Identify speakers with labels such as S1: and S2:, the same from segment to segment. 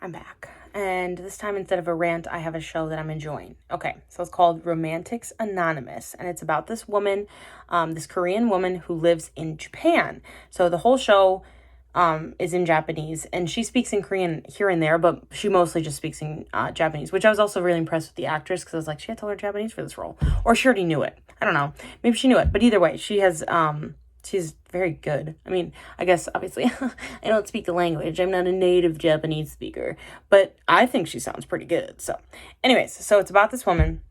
S1: I'm back. And this time, instead of a rant, I have a show that I'm enjoying. Okay, so it's called Romantics Anonymous, and it's about this woman, this Korean woman who lives in Japan. So the whole show is in Japanese, and she speaks in Korean here and there, but she mostly just speaks in Japanese, which I was also really impressed with the actress, because I was like, she had to learn Japanese for this role. Or she already knew it. I don't know. Maybe she knew it. But either way, she's very good. I mean, I guess, obviously, I don't speak the language. I'm not a native Japanese speaker. But I think she sounds pretty good. So, anyways, so it's about this woman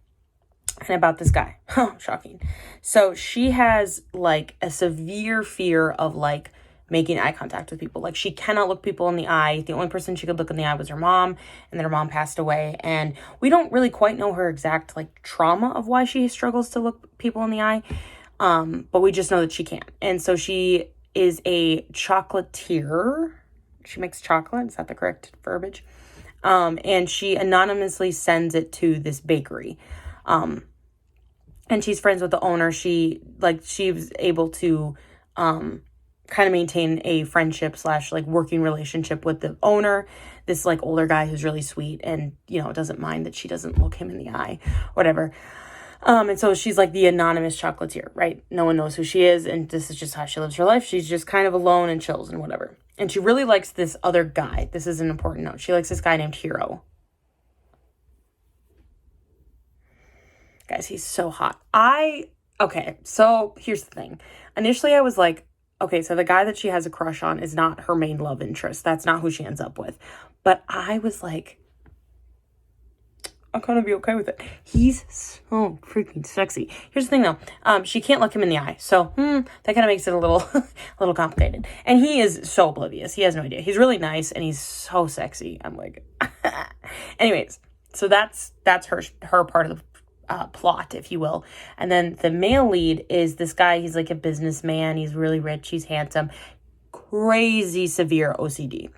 S1: and about this guy. Shocking. So, she has, like, a severe fear of, like, making eye contact with people. Like, she cannot look people in the eye. The only person she could look in the eye was her mom, and then her mom passed away. And we don't really quite know her exact, like, trauma of why she struggles to look people in the eye. But we just know that she can. And so she is a chocolatier. She makes chocolate. Is that the correct verbiage? And she anonymously sends it to this bakery. And she's friends with the owner. She was able to, kind of maintain a friendship / like working relationship with the owner, this like older guy who's really sweet and, doesn't mind that she doesn't look him in the eye, whatever. And so she's like the anonymous chocolatier, right? No one knows who she is, and this is just how she lives her life. She's just kind of alone and chills and whatever. And she really likes this other guy. This is an important note. She likes this guy named Hiro. Guys, he's so hot. Okay, so here's the thing. Initially, I was like, okay, so the guy that she has a crush on is not her main love interest. That's not who she ends up with. But I was like, I'm gonna be okay with it. He's so freaking sexy. Here's the thing though. She can't look him in the eye. So, that kind of makes it a little, a little complicated. And he is so oblivious. He has no idea. He's really nice and he's so sexy. I'm like, anyways, so that's her part of the plot, if you will. And then the male lead is this guy. He's like a businessman. He's really rich. He's handsome. Crazy severe OCD.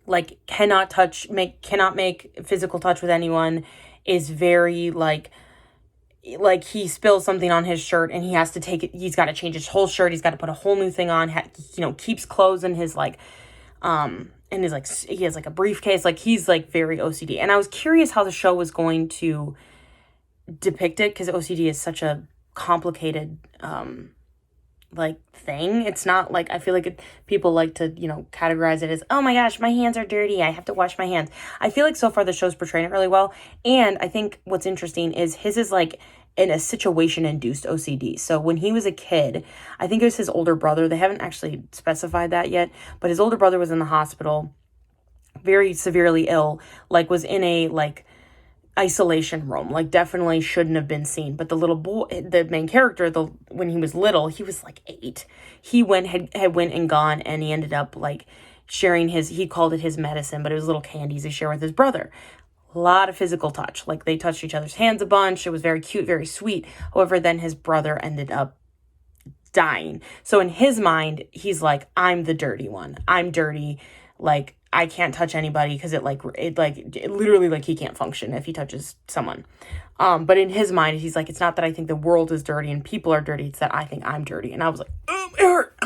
S1: Like cannot make physical touch with anyone, is very like he spills something on his shirt and he has to take it. He's got to change his whole shirt. He's got to put a whole new thing on, keeps clothes in his like, and his like, he has like a briefcase. Like he's like very OCD. And I was curious how the show was going to depict it, because OCD is such a complicated, like thing. It's not like, I feel like people like to, categorize it as, oh my gosh, my hands are dirty, I have to wash my hands. I feel like so far the show's portraying it really well. And I think what's interesting is his is like in a situation induced OCD. So when he was a kid, I think it was his older brother. They haven't actually specified that yet, but his older brother was in the hospital, very severely ill, like was in a like isolation room, like definitely shouldn't have been seen. But the little boy, the main character, when he was little, he was like 8. He went and gone, and he ended up like sharing he called it his medicine, but it was little candies he shared with his brother. A lot of physical touch, like they touched each other's hands a bunch. It was very cute, very sweet. However, then his brother ended up dying. So in his mind, he's like, I'm the dirty one. I'm dirty. Like, I can't touch anybody because it literally like he can't function if he touches someone. But in his mind, he's like, it's not that I think the world is dirty and people are dirty. It's that I think I'm dirty. And I was like, oh, it hurt.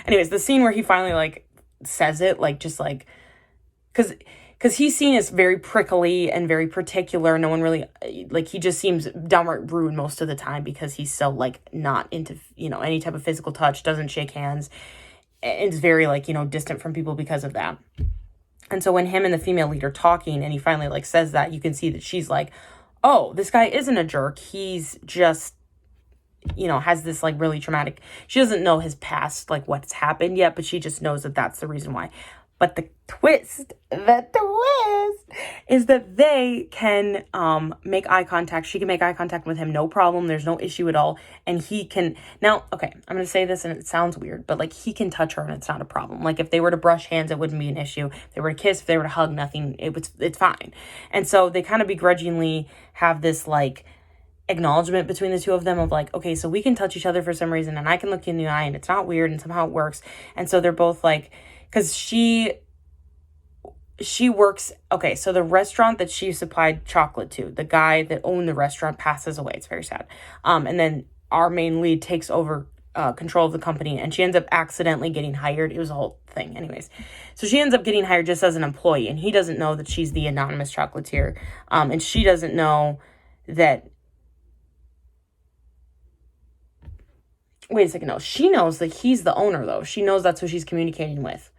S1: Anyways, the scene where he finally like says it, like just like, because he's seen as very prickly and very particular. No one really, like, he just seems downright rude most of the time because he's so like not into, any type of physical touch, doesn't shake hands, and is very like, distant from people because of that. And so when him and the female lead are talking and he finally like says that, you can see that she's like, oh, this guy isn't a jerk. He's just, has this like really traumatic, she doesn't know his past, like what's happened yet, but she just knows that that's the reason why. But the twist is that they can make eye contact. She can make eye contact with him, no problem. There's no issue at all. And he can, now, okay, I'm going to say this and it sounds weird, but like he can touch her and it's not a problem. Like if they were to brush hands, it wouldn't be an issue. If they were to kiss, if they were to hug, nothing, it's fine. And so they kind of begrudgingly have this like acknowledgement between the two of them of like, okay, so we can touch each other for some reason and I can look you in the eye and it's not weird and somehow it works. And so they're both like, because she works, okay, so the restaurant that she supplied chocolate to, the guy that owned the restaurant passes away. It's very sad. And then our main lead takes over control of the company, and she ends up accidentally getting hired. It was a whole thing. Anyways, so she ends up getting hired just as an employee, and he doesn't know that she's the anonymous chocolatier. And she doesn't know that... Wait a second, no. She knows that he's the owner, though. She knows that's who she's communicating with,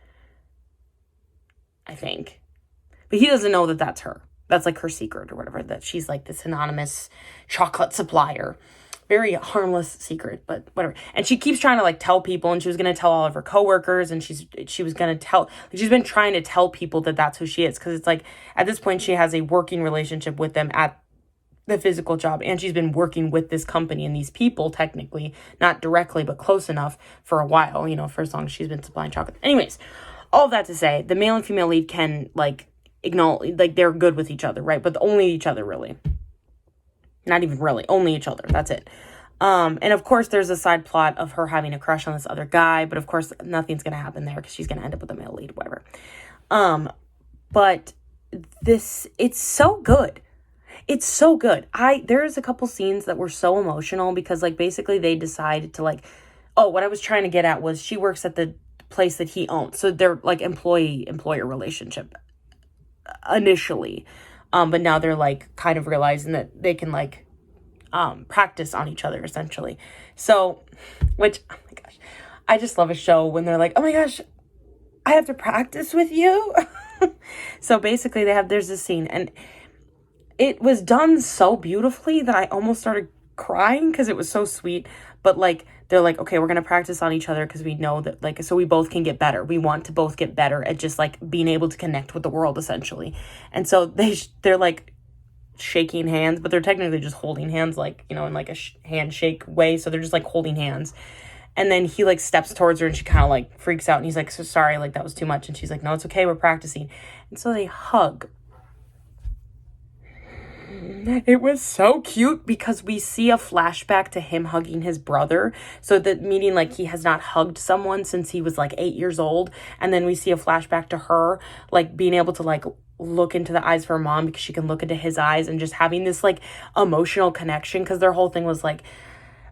S1: I think. But he doesn't know that that's her. That's like her secret or whatever, that she's like this anonymous chocolate supplier. Very harmless secret, but whatever. And she keeps trying to like tell people, and she was going to tell all of her coworkers, and she was going to tell, like, she's been trying to tell people that that's who she is. Because it's like, at this point, she has a working relationship with them at the physical job, and she's been working with this company and these people, technically, not directly, but close enough for a while, you know, for as long as she's been supplying chocolate. Anyways, all of that to say, the male and female lead can, like, acknowledge, like, they're good with each other, right? But only each other, really. Not even really, only each other. That's it. And of course, there's a side plot of her having a crush on this other guy, but of course, nothing's going to happen there because she's going to end up with the male lead, whatever. But it's so good. It's so good. There's a couple scenes that were so emotional because, like, basically they decided to, like, what I was trying to get at was she works at the place that he owns. So they're, like, employee-employer relationship initially. But now they're, like, kind of realizing that they can, like, practice on each other, essentially. So, which, oh my gosh, I just love a show when they're like, oh my gosh, I have to practice with you. So basically there's this scene, and it was done so beautifully that I almost started crying because it was so sweet. But, like, they're like, okay, we're going to practice on each other because we know that, like, so we both can get better. We want to both get better at just, like, being able to connect with the world, essentially. And so they're, like, shaking hands, but they're technically just holding hands, like, you know, in, like, a handshake way. So they're just, like, holding hands. And then he, like, steps towards her, and she kind of, like, freaks out. And he's like, so sorry, like, that was too much. And she's like, no, it's okay. We're practicing. And so they hug. It was so cute because we see a flashback to him hugging his brother. So that meaning, like, he has not hugged someone since he was, like, 8 years old. And then we see a flashback to her, like, being able to, like, look into the eyes of her mom because she can look into his eyes, and just having this, like, emotional connection. Because their whole thing was like,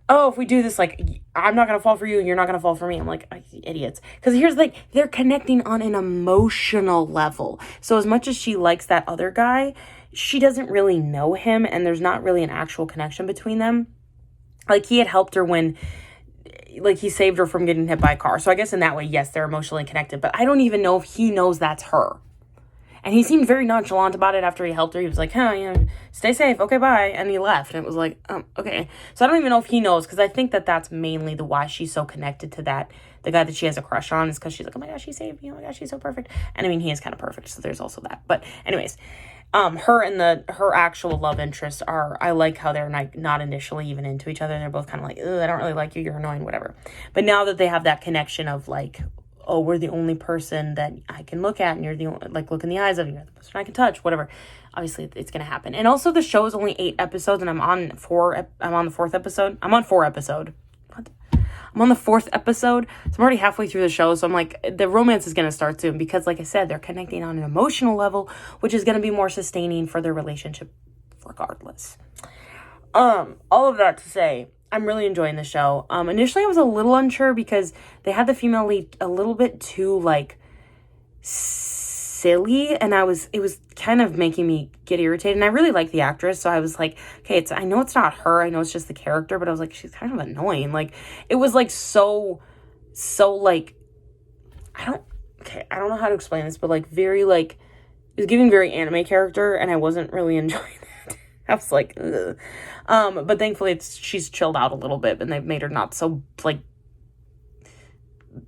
S1: oh, if we do this, like, I'm not going to fall for you and you're not going to fall for me. I'm like, idiots. Because here's, like, they're connecting on an emotional level. So as much as she likes that other guy, she doesn't really know him, and there's not really an actual connection between them. Like, he had helped her when, like, he saved her from getting hit by a car. So I guess in that way, yes, they're emotionally connected. But I don't even know if he knows that's her. And he seemed very nonchalant about it after he helped her. He was like, stay safe. Okay, bye. And he left. And it was like, okay. So I don't even know if he knows, because I think that that's mainly the why she's so connected to that. The guy that she has a crush on is because she's like, oh my gosh, he saved me. Oh my gosh, he's so perfect. And I mean, he is kind of perfect. So there's also that. But anyways, her and her actual love interests I like how they're not initially even into each other. They're both kind of like, I don't really like you. You're annoying, whatever. But now that they have that connection of, like, oh, we're the only person that I can look at, and you're the only, like, look in the eyes of, you're the person I can touch, whatever. Obviously, it's going to happen. And also, the show is only 8 episodes, and I'm on the 4th episode. I'm on 4 episode. What? I'm on the 4th episode, so I'm already halfway through the show, so I'm like, the romance is going to start soon, because, like I said, they're connecting on an emotional level, which is going to be more sustaining for their relationship regardless. All of that to say, I'm really enjoying the show. Initially I was a little unsure because they had the female lead a little bit too, like, silly, and it was kind of making me get irritated. And I really like the actress, so I was like, okay, I know it's not her, I know it's just the character, but I was like, she's kind of annoying. Like, it was like so like, I don't know how to explain this, but, like, very, like, it was giving very anime character, and I wasn't really enjoying it. I was like, ugh. But thankfully she's chilled out a little bit, and they've made her not so, like,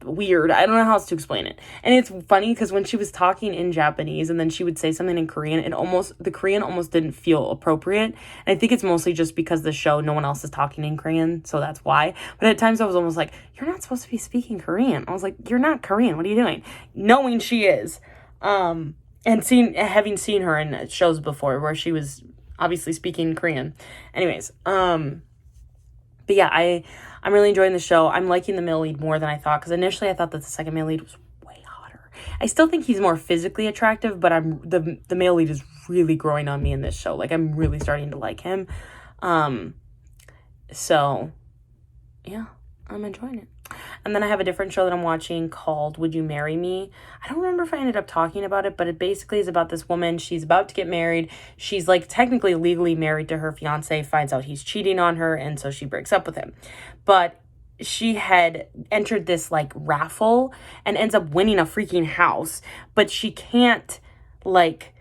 S1: weird. I don't know how else to explain it. And it's funny because when she was talking in Japanese and then she would say something in Korean, the Korean almost didn't feel appropriate. And I think it's mostly just because the show, no one else is talking in Korean, so that's why. But at times I was almost like, you're not supposed to be speaking Korean. I was like, you're not Korean. What are you doing? Knowing she is. And having seen her in shows before where she was obviously speaking Korean. Anyways, but yeah, I'm really enjoying the show. I'm liking the male lead more than I thought, because initially I thought that the second male lead was way hotter. I still think he's more physically attractive, but the male lead is really growing on me in this show. Like, I'm really starting to like him. So yeah, I'm enjoying it. And then I have a different show that I'm watching called Would You Marry Me? I don't remember if I ended up talking about it, but it basically is about this woman. She's about to get married. She's like technically legally married to her fiance, finds out he's cheating on her, and so she breaks up with him. But she had entered this like raffle and ends up winning a freaking house, but she can't like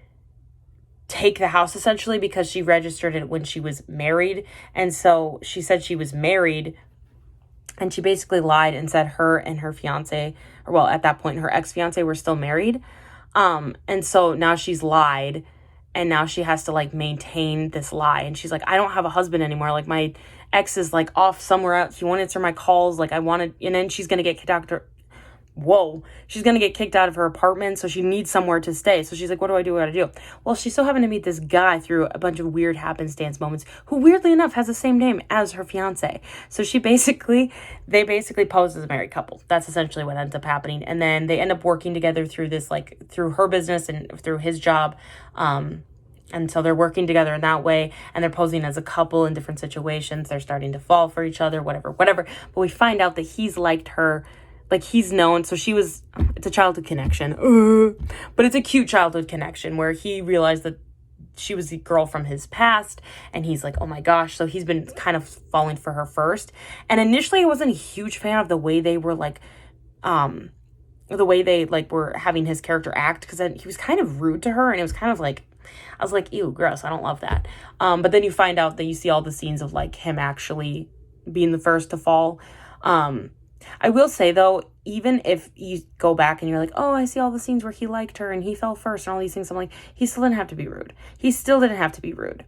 S1: take the house essentially because she registered it when she was married. And so she said she was married, and she basically lied and said her and her fiance, or well, at that point, her ex-fiance were still married. And so now she's lied, and now she has to like maintain this lie. And she's like, I don't have a husband anymore. Like my ex is like off somewhere else. He won't answer my calls. Like I wanted, and then she's going to get kicked out. She's going to get kicked out of her apartment. So she needs somewhere to stay. So she's like, what do I do? What do I do? Well, she's still having to meet this guy through a bunch of weird happenstance moments, who weirdly enough has the same name as her fiance. So they basically pose as a married couple. That's essentially what ends up happening. And then they end up working together through this, like through her business and through his job. And so they're working together in that way, and they're posing as a couple in different situations. They're starting to fall for each other, whatever. But we find out that he's liked her. Like he's known, so it's a childhood connection, but it's a cute childhood connection where he realized that she was the girl from his past, and he's like, oh my gosh. So he's been kind of falling for her first. And initially I wasn't a huge fan of the way they were like, the way they like were having his character act, because he was kind of rude to her, and it was kind of like, I was like, ew, gross, I don't love that. But then you find out that you see all the scenes of like him actually being the first to fall. I will say though, even if you go back and you're like, oh, I see all the scenes where he liked her and he fell first and all these things, I'm like, he still didn't have to be rude.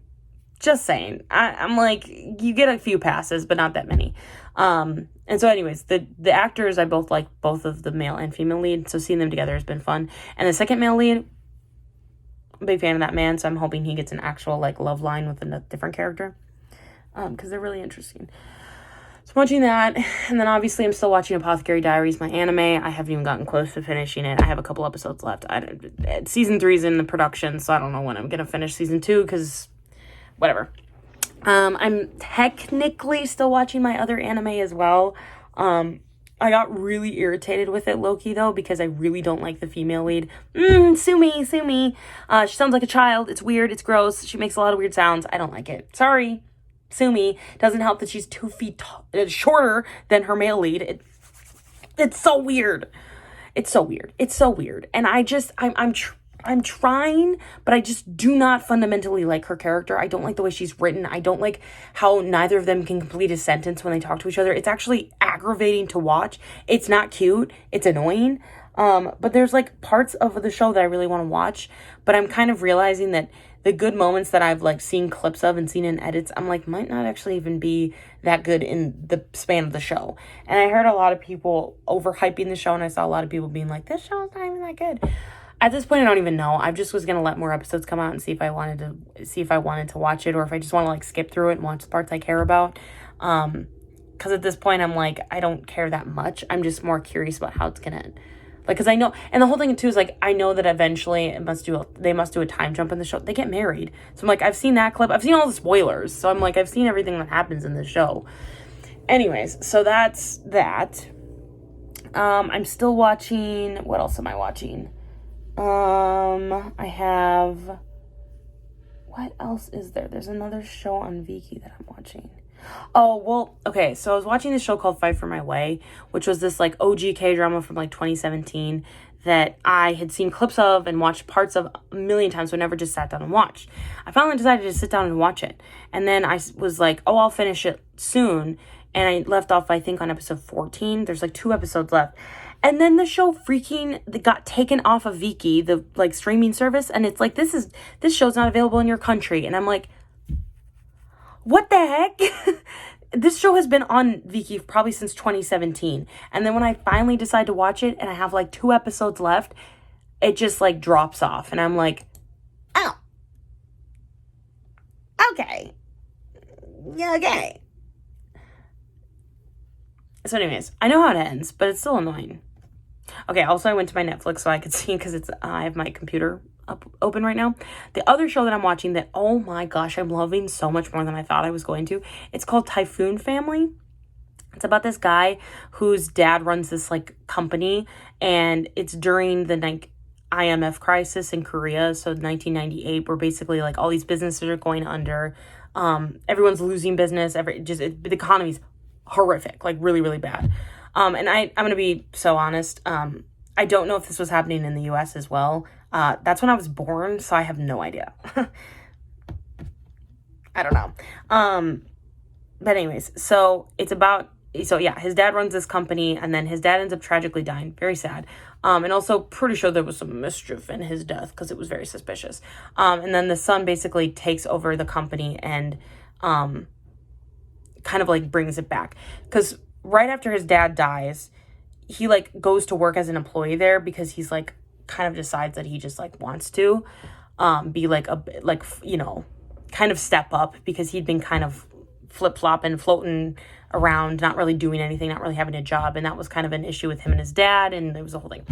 S1: Just saying. I'm like, you get a few passes, but not that many. And so anyways, the actors, I both like both of the male and female lead. So seeing them together has been fun. And the second male lead, I'm a big fan of that man. So I'm hoping he gets an actual like love line with a different character. Because they're really interesting. So I'm watching that, and then obviously I'm still watching Apothecary Diaries, my anime. I haven't even gotten close to finishing it. I have a couple episodes left. Season 3 is in the production, so I don't know when I'm going to finish season 2, because whatever. I'm technically still watching my other anime as well. I got really irritated with it, low-key, though, because I really don't like the female lead. Sue me. She sounds like a child. It's weird. It's gross. She makes a lot of weird sounds. I don't like it. Sorry. Sue me. Doesn't help that she's 2 feet shorter than her male lead. It's so weird. And I'm trying, but I just do not fundamentally like her character. I don't like the way she's written. I don't like how neither of them can complete a sentence when they talk to each other. It's actually aggravating to watch. It's not cute. It's annoying. But there's like parts of the show that I really want to watch, but I'm kind of realizing that the good moments that I've like seen clips of and seen in edits, I'm like, might not actually even be that good in the span of the show. And I heard a lot of people overhyping the show, and I saw a lot of people being like, this show's not even that good. At this point, I don't even know. I just was going to let more episodes come out and see if I wanted to watch it, or if I just want to like skip through it and watch the parts I care about. Because at this point, I'm like, I don't care that much. I'm just more curious about how it's going to end. Like, because I know, and the whole thing too is like, I know that eventually they must do a time jump in the show. They get married. So I'm like, I've seen that clip. I've seen all the spoilers. So I'm like, I've seen everything that happens in the show. Anyways, so that's that. I'm still watching, what else am I watching? I have, what else is there? There's another show on Viki that I'm watching. Oh, well, okay, so I was watching this show called Fight for My Way, which was this, like, OG K-drama from, like, 2017 that I had seen clips of and watched parts of a million times, so I never just sat down and watched. I finally decided to sit down and watch it, and then I was like, oh, I'll finish it soon, and I left off, I think, on episode 14. There's, like, 2 episodes left. And then the show got taken off of Viki, the, like, streaming service, and it's like, this show's not available in your country, and I'm like, what the heck? This show has been on Viki probably since 2017. And then when I finally decide to watch it and I have like 2 episodes left, it just like drops off. And I'm like, oh, okay. Yeah, okay. So anyways, I know how it ends, but it's still annoying. Okay, also I went to my Netflix so I could see, because I have my computer open right now. The other show that I'm watching that, oh my gosh, I'm loving so much more than I thought I was going to. It's called Typhoon Family. It's about this guy whose dad runs this like company, and it's during the like IMF crisis in Korea, so 1998, where basically like all these businesses are going under, everyone's losing business, the economy's horrific, like really really bad. And I'm gonna be so honest, I don't know if this was happening in the U.S. as well. That's when I was born, so I have no idea. I don't know. But anyways, so yeah, his dad runs this company, and then his dad ends up tragically dying. Very sad. And also pretty sure there was some mischief in his death because it was very suspicious. And then the son basically takes over the company and kind of like brings it back. Because right after his dad dies, he like goes to work as an employee there because he's like kind of decides that he just like wants to be like kind of step up, because he'd been kind of flip-flopping, floating around, not really doing anything, not really having a job, and that was kind of an issue with him and his dad, and there was a whole thing.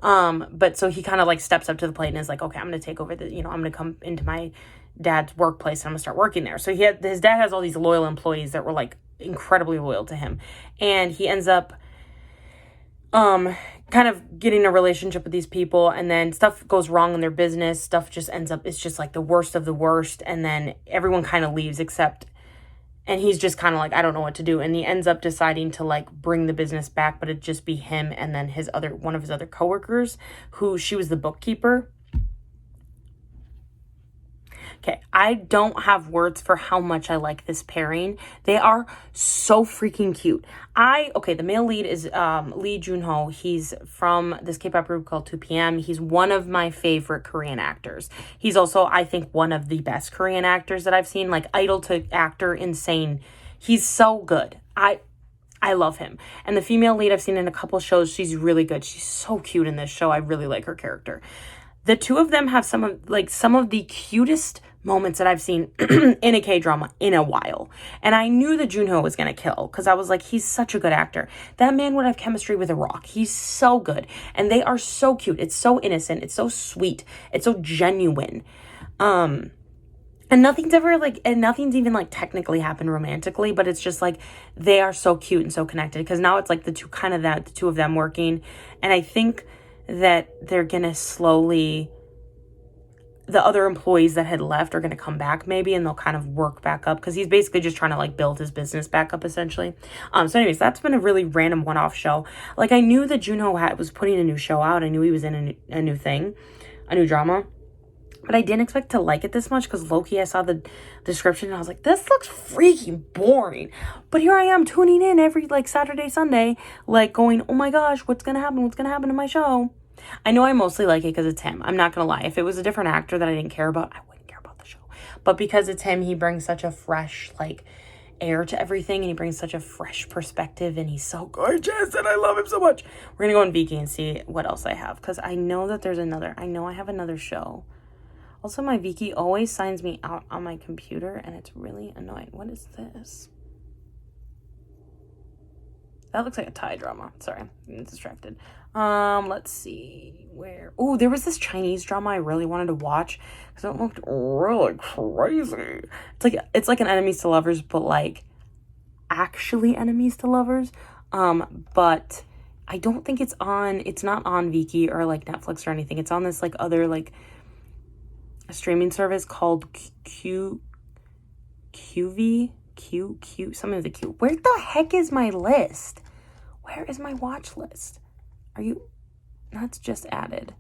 S1: But so he kind of like steps up to the plate and is like, okay, I'm gonna take over I'm gonna come into my dad's workplace and I'm gonna start working there. So his dad has all these loyal employees that were like incredibly loyal to him, and he ends up kind of getting a relationship with these people, and then stuff goes wrong in their business. Stuff just ends up, it's just like the worst of the worst, and then everyone kind of leaves and he's just kind of like, I don't know what to do. And he ends up deciding to like bring the business back, but it'd just be him and then one of his other coworkers, she was the bookkeeper. Okay, I don't have words for how much I like this pairing. They are so freaking cute. The male lead is Lee Jun-ho. He's from this K-pop group called 2PM. He's one of my favorite Korean actors. He's also, I think, one of the best Korean actors that I've seen, like idol to actor, insane. He's so good. I love him. And the female lead I've seen in a couple shows, she's really good. She's so cute in this show. I really like her character. The two of them have some of the cutest moments that I've seen in a K-drama in a while. And I knew that Junho was going to kill, because I was like, he's such a good actor. That man would have chemistry with a rock. He's so good. And they are so cute. It's so innocent. It's so sweet. It's so genuine. And nothing's even like technically happened romantically, but it's just like they are so cute and so connected, because now it's like the two of them working. And I think that they're going to slowly, the other employees that had left are going to come back maybe, and they'll kind of work back up, because he's basically just trying to like build his business back up essentially. So anyways, that's been a really random one-off show. Like, I knew that Junho was putting a new show out. I knew he was in a new drama, but I didn't expect to like it this much, because low-key I saw the description and I was like, this looks freaking boring. But here I am tuning in every like Saturday, Sunday, like going, oh my gosh, what's gonna happen to my show? I know I mostly like it because it's him. I'm not gonna lie. If it was a different actor that I didn't care about, I wouldn't care about the show. But because it's him, he brings such a fresh like air to everything, and he brings such a fresh perspective, and he's so gorgeous, and I love him so much. We're gonna go on Viki and see what else I have, because I know that I know I have another show. Also, my Viki always signs me out on my computer, and it's really annoying. What is this? That looks like a Thai drama. Sorry, I'm distracted. Let's see where. Oh, there was this Chinese drama I really wanted to watch because it looked really crazy. It's like an enemies to lovers, but like actually enemies to lovers. But I don't think it's not on Viki or like Netflix or anything. It's on this like other like a streaming service called QV, something with a Q. Where the heck is my list? Where is my watch list? That's just added.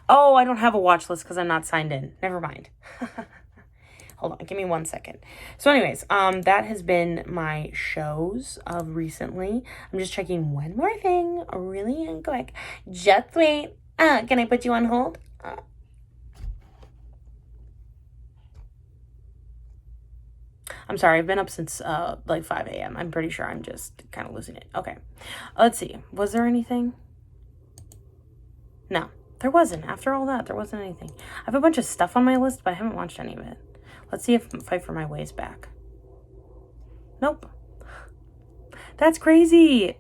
S1: Oh, I don't have a watch list because I'm not signed in. Never mind. Hold on, give me 1 second. So anyways, that has been my shows of recently. I'm just checking one more thing really quick. Just wait. Can I put you on hold? I'm sorry, I've been up since like 5 a.m. I'm pretty sure I'm just kind of losing it. Okay, let's see. Was there anything? No, there wasn't. After all that, there wasn't anything. I have a bunch of stuff on my list, but I haven't watched any of it. Let's see if Fight for My Way is back. Nope. That's crazy.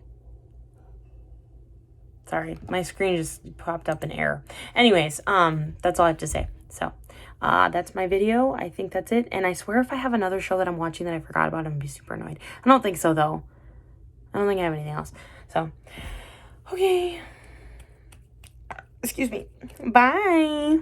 S1: Sorry, my screen just popped up in error. Anyways, that's all I have to say. So, that's my video. I think that's it. And I swear if I have another show that I'm watching that I forgot about, I'm going to be super annoyed. I don't think so, though. I don't think I have anything else. So, okay. Excuse me. Bye.